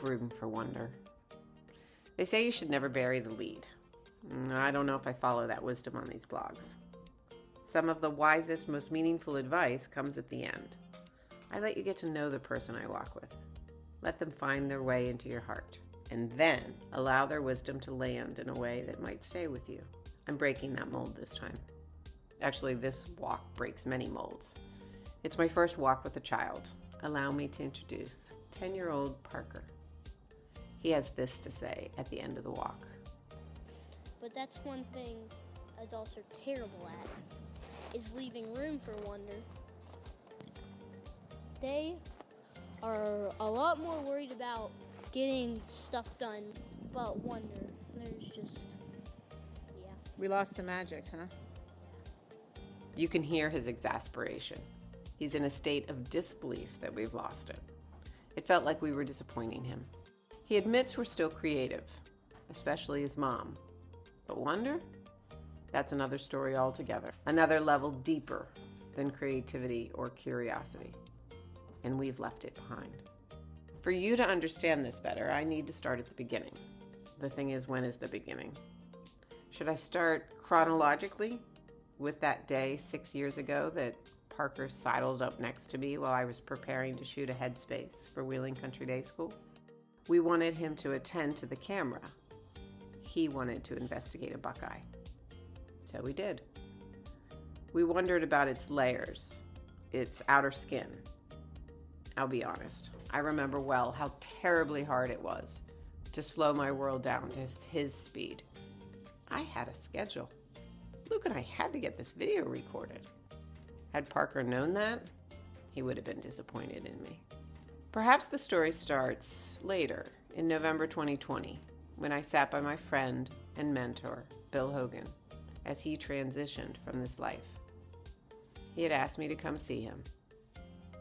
room for wonder. They say you should never bury the lead. I don't know if I follow that wisdom on these blogs. Some of the wisest, most meaningful advice comes at the end. I let you get to know the person I walk with. Let them find their way into your heart, and then allow their wisdom to land in a way that might stay with you. I'm breaking that mold this time. Actually, this walk breaks many molds. It's my first walk with a child. Allow me to introduce 10-year-old Parker. He has this to say at the end of the walk. But that's one thing adults are terrible at, is leaving room for wonder. They are a lot more worried about getting stuff done, but wonder. There's just, yeah. We lost the magic, huh? You can hear his exasperation. He's in a state of disbelief that we've lost it. It felt like we were disappointing him. He admits we're still creative, especially his mom. But wonder? That's another story altogether. Another level deeper than creativity or curiosity. And we've left it behind. For you to understand this better, I need to start at the beginning. The thing is, when is the beginning? Should I start chronologically with that day 6 years ago that Parker sidled up next to me while I was preparing to shoot a headspace for Wheeling Country Day School? We wanted him to attend to the camera. He wanted to investigate a buckeye. So we did. We wondered about its layers, its outer skin. I'll be honest, I remember well how terribly hard it was to slow my world down to his speed. I had a schedule. Luke and I had to get this video recorded. Had Parker known that, he would have been disappointed in me. Perhaps the story starts later, in November 2020, when I sat by my friend and mentor, Bill Hogan, as he transitioned from this life. He had asked me to come see him.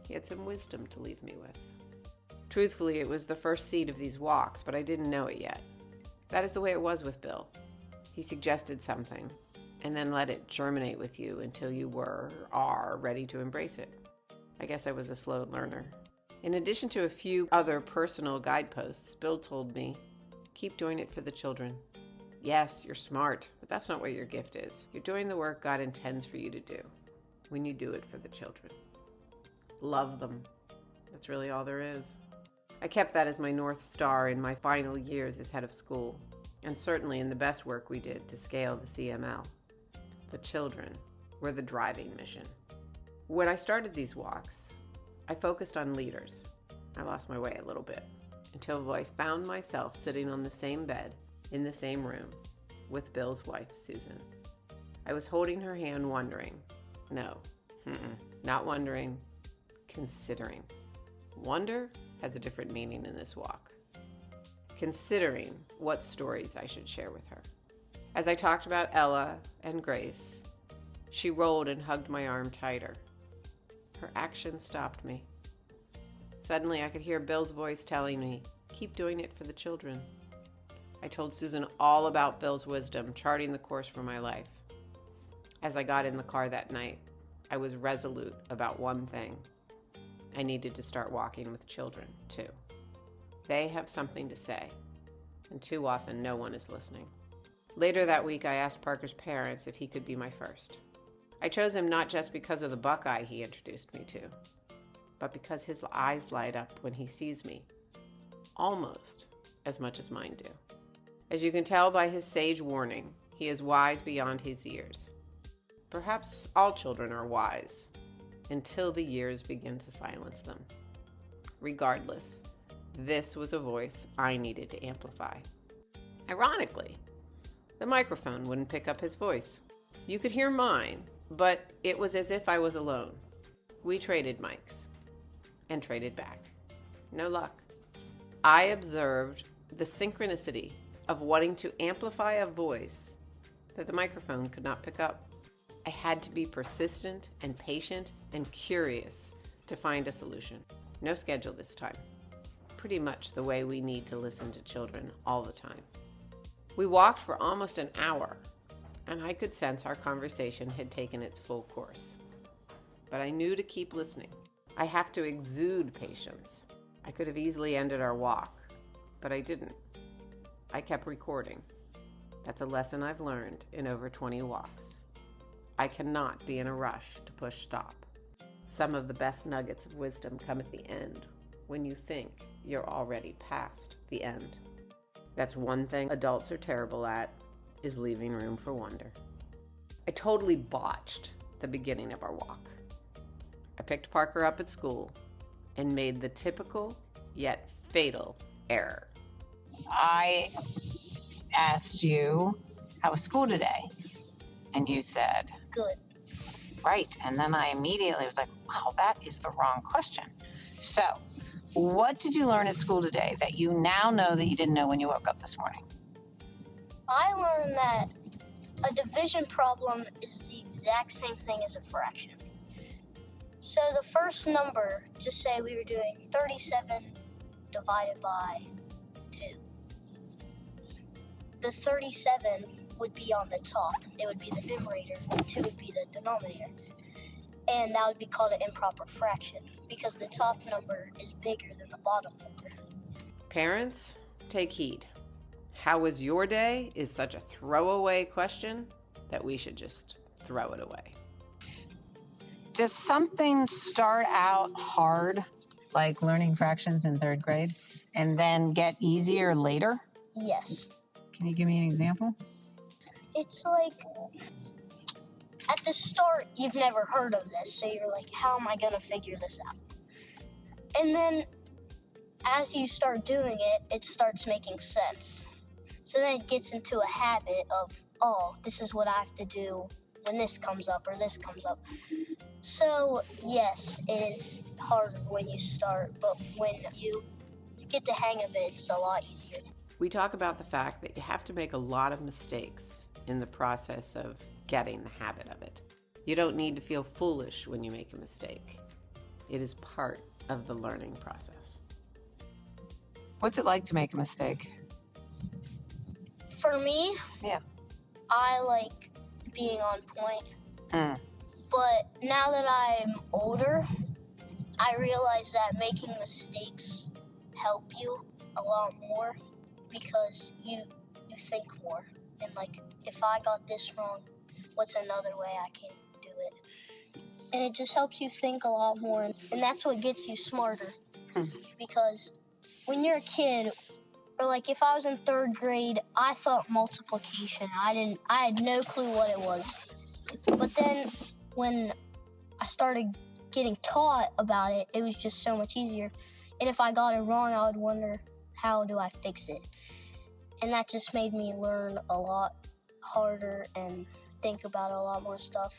He had some wisdom to leave me with. Truthfully, it was the first seed of these walks, but I didn't know it yet. That is the way it was with Bill. He suggested something, and then let it germinate with you until you are ready to embrace it. I guess I was a slow learner. In addition to a few other personal guideposts, Bill told me, keep doing it for the children. Yes, you're smart, but that's not what your gift is. You're doing the work God intends for you to do when you do it for the children. Love them. That's really all there is. I kept that as my North Star in my final years as head of school, and certainly in the best work we did to scale the CML. The children were the driving mission. When I started these walks, I focused on leaders. I lost my way a little bit until I found myself sitting on the same bed in the same room with Bill's wife, Susan. I was holding her hand wondering. No, not wondering, considering. Wonder has a different meaning in this walk. Considering what stories I should share with her. As I talked about Ella and Grace, she rolled and hugged my arm tighter. Her action stopped me. Suddenly, I could hear Bill's voice telling me, keep doing it for the children. I told Susan all about Bill's wisdom, charting the course for my life. As I got in the car that night, I was resolute about one thing. I needed to start walking with children, too. They have something to say, and too often no one is listening. Later that week, I asked Parker's parents if he could be my first. I chose him not just because of the buckeye he introduced me to, but because his eyes light up when he sees me, almost as much as mine do. As you can tell by his sage warning, he is wise beyond his years. Perhaps all children are wise, until the years begin to silence them. Regardless, this was a voice I needed to amplify. Ironically, the microphone wouldn't pick up his voice. You could hear mine, but it was as if I was alone. We traded mics and traded back. No luck. I observed the synchronicity of wanting to amplify a voice that the microphone could not pick up. I had to be persistent and patient and curious to find a solution. No schedule this time. Pretty much the way we need to listen to children all the time. We walked for almost an hour, and I could sense our conversation had taken its full course. But I knew to keep listening. I have to exude patience. I could have easily ended our walk, but I didn't. I kept recording. That's a lesson I've learned in over 20 walks. I cannot be in a rush to push stop. Some of the best nuggets of wisdom come at the end when you think you're already past the end. That's one thing adults are terrible at, is leaving room for wonder. I totally botched the beginning of our walk. I picked Parker up at school and made the typical yet fatal error. I asked you, how was school today? And you said, Good. right. And then I immediately was like, wow, that is the wrong question. So, what did you learn at school today that you now know that you didn't know when you woke up this morning? I learned that a division problem is the exact same thing as a fraction. So the first number, just say we were doing 37 divided by 2. The 37 would be on the top. It would be the numerator. The 2 would be the denominator. And that would be called an improper fraction because the top number is bigger than the bottom number. Parents, take heed. How was your day is such a throwaway question that we should just throw it away. Does something start out hard, like learning fractions in 3rd grade, and then get easier later? Yes. Can you give me an example? It's like, at the start, you've never heard of this, so you're like, how am I going to figure this out? And then, as you start doing it, it starts making sense. So then it gets into a habit of, oh, this is what I have to do when this comes up or this comes up. So, yes, it is harder when you start, but when you get the hang of it, it's a lot easier. We talk about the fact that you have to make a lot of mistakes in the process of getting the habit of it. You don't need to feel foolish when you make a mistake. It is part of the learning process. What's it like to make a mistake? For me, Yeah. I like being on point. Mm. But now that I'm older, I realize that making mistakes help you a lot more because you think more. And like, if I got this wrong, what's another way I can do it? And it just helps you think a lot more. And that's what gets you smarter. Because when you're a kid, or like if I was in 3rd grade, I thought multiplication. I had no clue what it was. But then when I started getting taught about it, it was just so much easier. And if I got it wrong, I would wonder, how do I fix it? And that just made me learn a lot harder and think about a lot more stuff.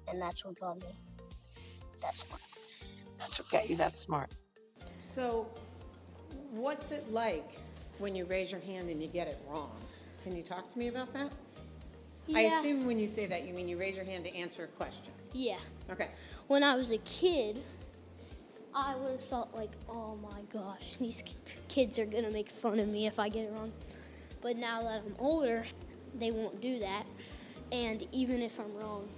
And that's what got me that smart. That's what got you that smart. So, what's it like when you raise your hand and you get it wrong? Can you talk to me about that? Yeah. I assume when you say that, you mean you raise your hand to answer a question. Yeah. Okay. When I was a kid, I would have thought like, oh my gosh, these kids are gonna make fun of me if I get it wrong. But now that I'm older, they won't do that. And even if I'm wrong,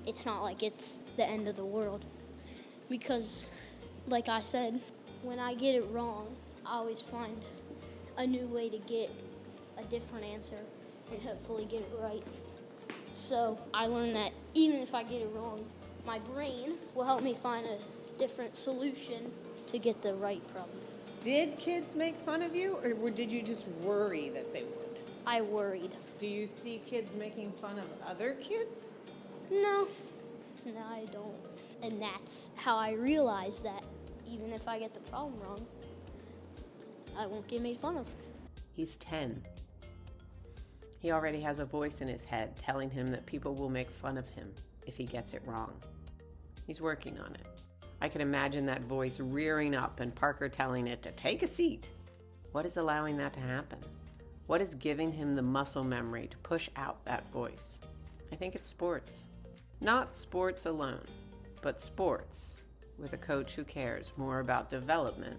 it's not like it's the end of the world. Because, like I said, when I get it wrong, I always find a new way to get a different answer and hopefully get it right. So I learned that even if I get it wrong, my brain will help me find a different solution to get the right problem. Did kids make fun of you, or did you just worry that they would? I worried. Do you see kids making fun of other kids? No, I don't. And that's how I realized that even if I get the problem wrong, I won't get made fun of. He's 10. He already has a voice in his head telling him that people will make fun of him if he gets it wrong. He's working on it. I can imagine that voice rearing up and Parker telling it to take a seat. What is allowing that to happen? What is giving him the muscle memory to push out that voice? I think it's sports. Not sports alone, but sports with a coach who cares more about development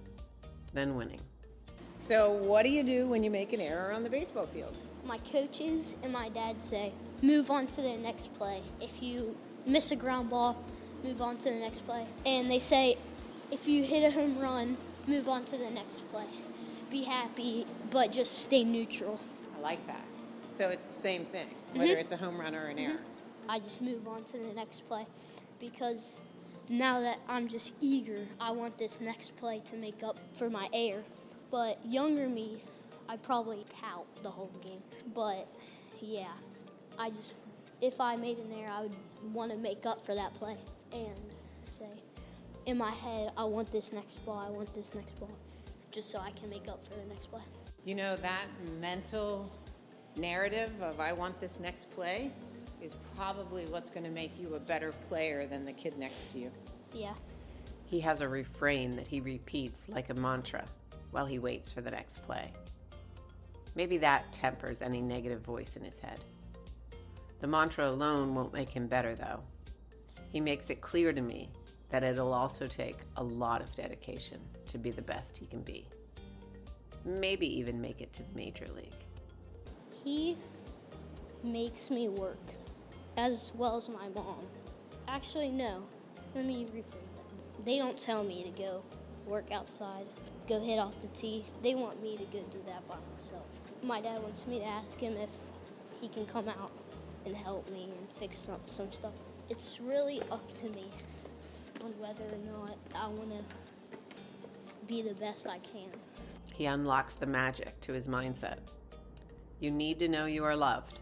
than winning. So what do you do when you make an error on the baseball field? My coaches and my dad say, move on to the next play. If you miss a ground ball, move on to the next play. And they say, if you hit a home run, move on to the next play. be happy, but just stay neutral. I like that. So it's the same thing, whether it's a home run or an error. I just move on to the next play because now that I'm just eager, I want this next play to make up for my error. But younger me, I'd probably pout the whole game. But yeah, if I made an error, I would want to make up for that play and say, in my head, I want this next ball, just so I can make up for the next play. You know, that mental narrative of I want this next play is probably what's going to make you a better player than the kid next to you. Yeah. He has a refrain that he repeats like a mantra while he waits for the next play. Maybe that tempers any negative voice in his head. The mantra alone won't make him better, though. He makes it clear to me that it'll also take a lot of dedication to be the best he can be. Maybe even make it to the major league. He makes me work, as well as my mom. Actually, no. Let me rephrase that. They don't tell me to go work outside, go hit off the tee. They want me to go do that by myself. My dad wants me to ask him if he can come out and help me and fix some stuff. It's really up to me on whether or not I want to be the best I can. He unlocks the magic to his mindset. You need to know you are loved,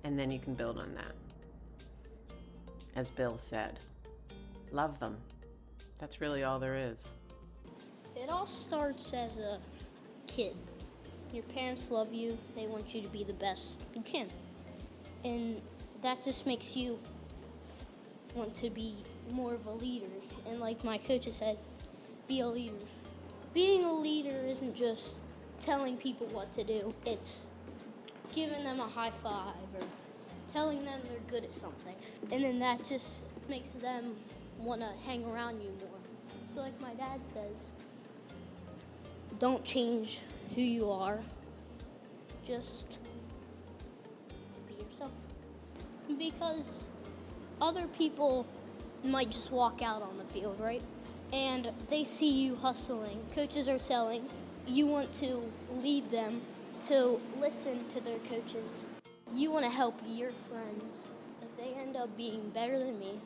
and then you can build on that. As Bill said, love them. That's really all there is. It all starts as a kid. Your parents love you. They want you to be the best you can. And that just makes you want to be more of a leader. And like my coach has said, be a leader. Being a leader isn't just telling people what to do. It's giving them a high five or telling them they're good at something. And then that just makes them want to hang around you more. So like my dad says, don't change who you are. Just be yourself. Because other people might just walk out on the field, right? And they see you hustling. Coaches are selling. You want to lead them to listen to their coaches. You want to help your friends. If they end up being better than me,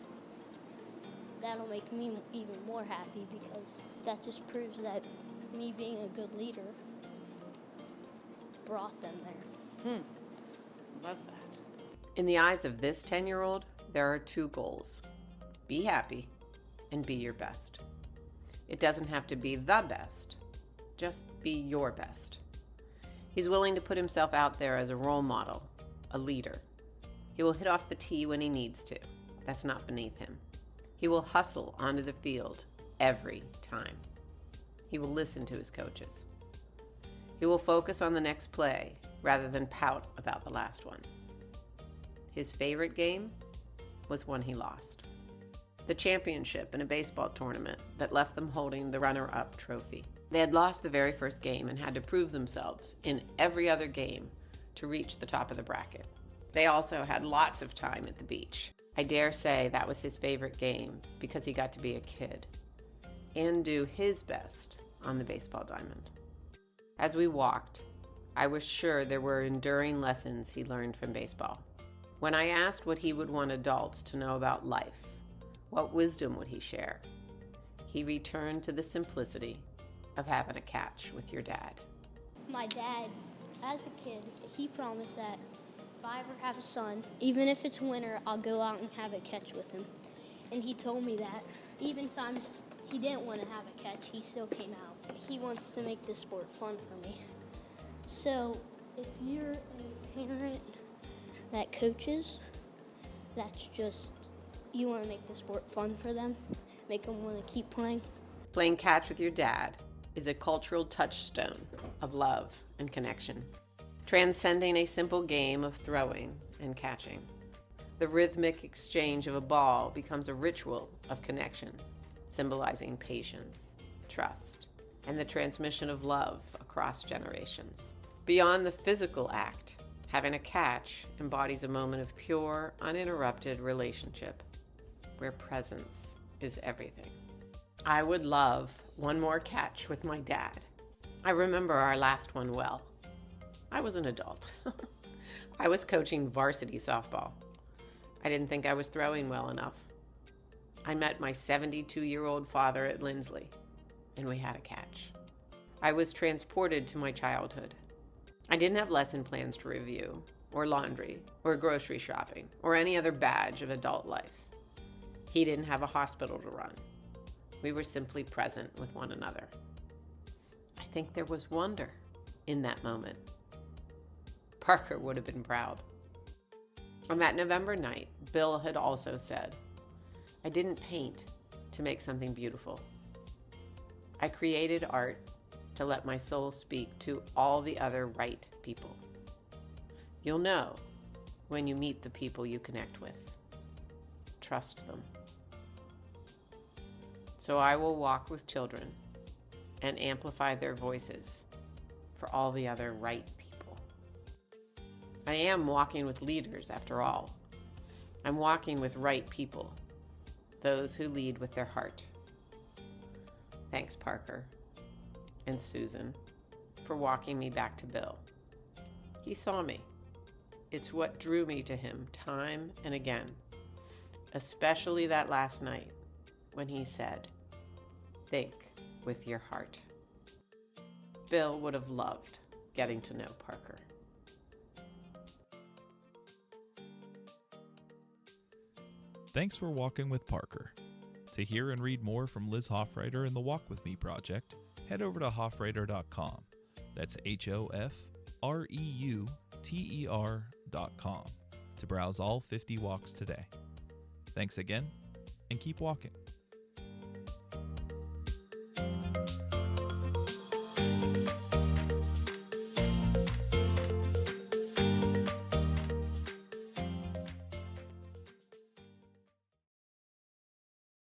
that'll make me even more happy because that just proves that me being a good leader brought them there. Love that. In the eyes of this 10-year-old, there are two goals. Be happy and be your best. It doesn't have to be the best, just be your best. He's willing to put himself out there as a role model, a leader. He will hit off the tee when he needs to. That's not beneath him. He will hustle onto the field every time. He will listen to his coaches. He will focus on the next play rather than pout about the last one. His favorite game was one he lost. The championship in a baseball tournament that left them holding the runner-up trophy. They had lost the very first game and had to prove themselves in every other game to reach the top of the bracket. They also had lots of time at the beach. I dare say that was his favorite game because he got to be a kid and do his best on the baseball diamond. As we walked, I was sure there were enduring lessons he learned from baseball. When I asked what he would want adults to know about life, what wisdom would he share? He returned to the simplicity of having a catch with your dad. My dad, as a kid, he promised that if I ever have a son, even if it's winter, I'll go out and have a catch with him. And he told me that. Even times he didn't want to have a catch, he still came out. He wants to make this sport fun for me. So if you're a parent that coaches, that's just, you want to make the sport fun for them, make them want to keep playing. Playing catch with your dad is a cultural touchstone of love and connection, transcending a simple game of throwing and catching. The rhythmic exchange of a ball becomes a ritual of connection, symbolizing patience, trust, and the transmission of love across generations. Beyond the physical act, having a catch embodies a moment of pure, uninterrupted relationship where presence is everything. I would love one more catch with my dad. I remember our last one well. I was an adult. I was coaching varsity softball. I didn't think I was throwing well enough. I met my 72-year-old father at Lindsley, and we had a catch. I was transported to my childhood. I didn't have lesson plans to review, or laundry, or grocery shopping, or any other badge of adult life. He didn't have a hospital to run. We were simply present with one another. I think there was wonder in that moment. Parker would have been proud. On that November night, Bill had also said, I didn't paint to make something beautiful. I created art to let my soul speak to all the other right people. You'll know when you meet the people you connect with. Trust them. So I will walk with children and amplify their voices for all the other right people. I am walking with leaders, after all. I'm walking with right people, those who lead with their heart. Thanks, Parker and Susan, for walking me back to Bill. He saw me. It's what drew me to him time and again, especially that last night when he said, think with your heart. Bill would have loved getting to know Parker. Thanks for walking with Parker. To hear and read more from Liz Hofreiter and the Walk With Me project, head over to hofreiter.com. That's HOFREUTER.com to browse all 50 walks today. Thanks again, and keep walking.